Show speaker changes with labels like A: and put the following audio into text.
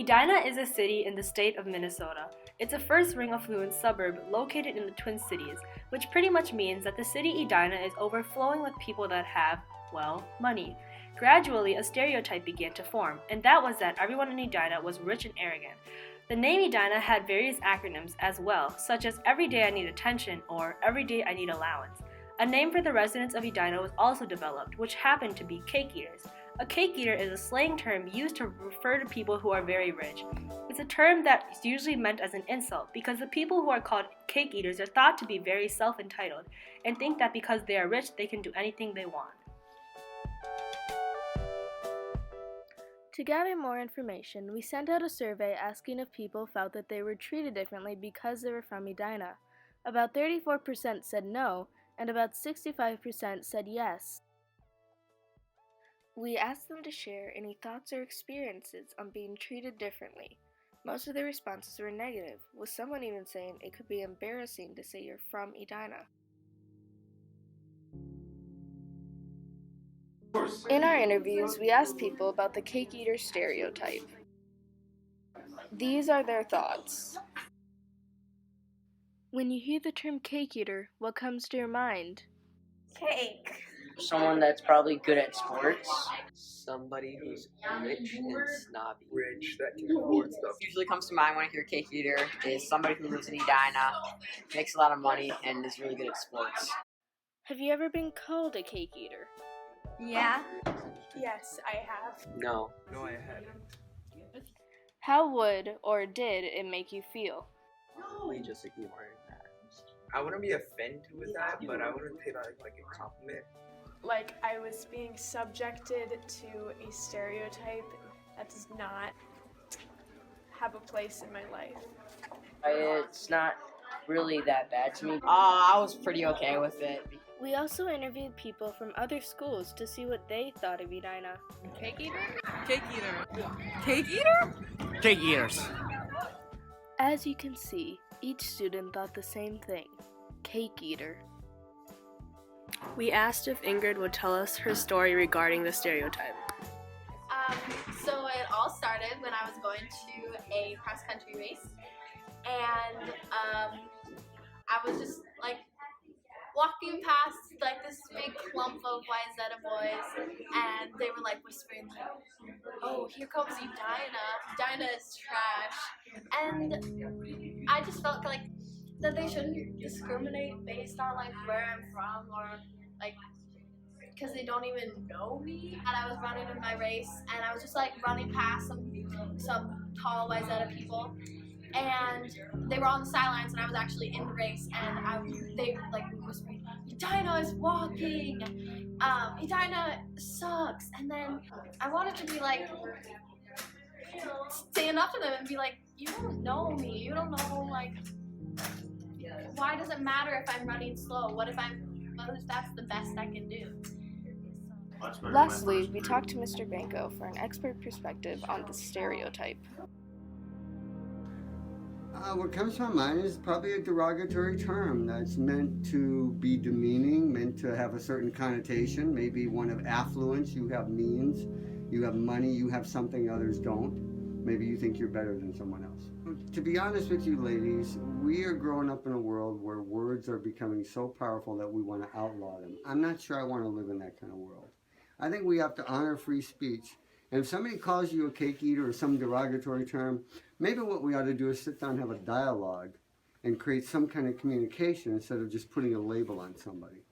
A: Edina is a city in the state of Minnesota. It's a first-ring affluent suburb located in the Twin Cities, which pretty much means that the city Edina is overflowing with people that have, well, money. Gradually, a stereotype began to form, and that was that everyone in Edina was rich and arrogant. The name Edina had various acronyms as well, such as Every Day I Need Attention or Every Day I Need Allowance. A name for the residents of Edina was also developed, which happened to be cake eaters. A cake eater is a slang term used to refer to people who are very rich. It's a term that is usually meant as an insult because the people who are called cake eaters are thought to be very self-entitled and think that because they are rich they can do anything they want.
B: To gather more information, we sent out a survey asking if people felt that they were treated differently because they were from Edina. About 34% said no, and about 65% said yes. We asked them to share any thoughts or experiences on being treated differently. Most of the responses were negative, with someone even saying it could be embarrassing to say you're from Edina. In our interviews, we asked people about the cake eater stereotype. These are their thoughts. When you hear the term cake eater, what comes to your mind?
C: Cake.
D: Someone that's probably good at sports.
E: Somebody who's rich and snobby.
F: Rich that can afford stuff.
E: Usually comes to mind when I hear cake eater is somebody who lives in Edina, makes a lot of money, and is really good at sports.
B: Have you ever been called a cake eater?
C: Yeah. Yes, I have.
E: No.
F: No, I hadn't.
B: How would or did it make you feel?
E: We just ignore that.
F: I wouldn't be offended with that, but I wouldn't take that like a compliment.
G: Like I was being subjected to a stereotype that does not have a place in my life.
D: It's not really that bad to me.
E: I was pretty okay with it.
B: We also interviewed people from other schools to see what they thought of Edina.
C: Cake eater?
H: Cake eater.
C: Cake eater?
H: Cake eaters.
B: As you can see, each student thought the same thing, cake eater.
A: We asked if Ingrid would tell us her story regarding the stereotype.
I: So it all started when I was going to a cross-country race, and I was just like walking past like this big clump of YZ boys, and they were like whispering like, "Oh, here comes Edina. Edina is trash," and I just felt like that they shouldn't discriminate based on like where I'm from or like because they don't even know me. And I was running in my race, and I was just like running past some tall YZ people, and they were on the sidelines, and I was actually in the race, and they like whispered, "Edina is walking. Edina sucks." And then I wanted to be like, stand up to them and be like, "You don't know me. You don't know like." Why does it matter if I'm running slow? What if that's the best I can do?
B: Lastly, we talked to Mr. Banco for an expert perspective on the stereotype.
J: What comes to my mind is probably a derogatory term that's meant to be demeaning, meant to have a certain connotation, maybe one of affluence. You have means, you have money, you have something others don't. Maybe you think you're better than someone else. To be honest with you ladies, we are growing up in a world where words are becoming so powerful that we want to outlaw them. I'm not sure I want to live in that kind of world. I think we have to honor free speech. And if somebody calls you a cake eater or some derogatory term, maybe what we ought to do is sit down and have a dialogue and create some kind of communication instead of just putting a label on somebody.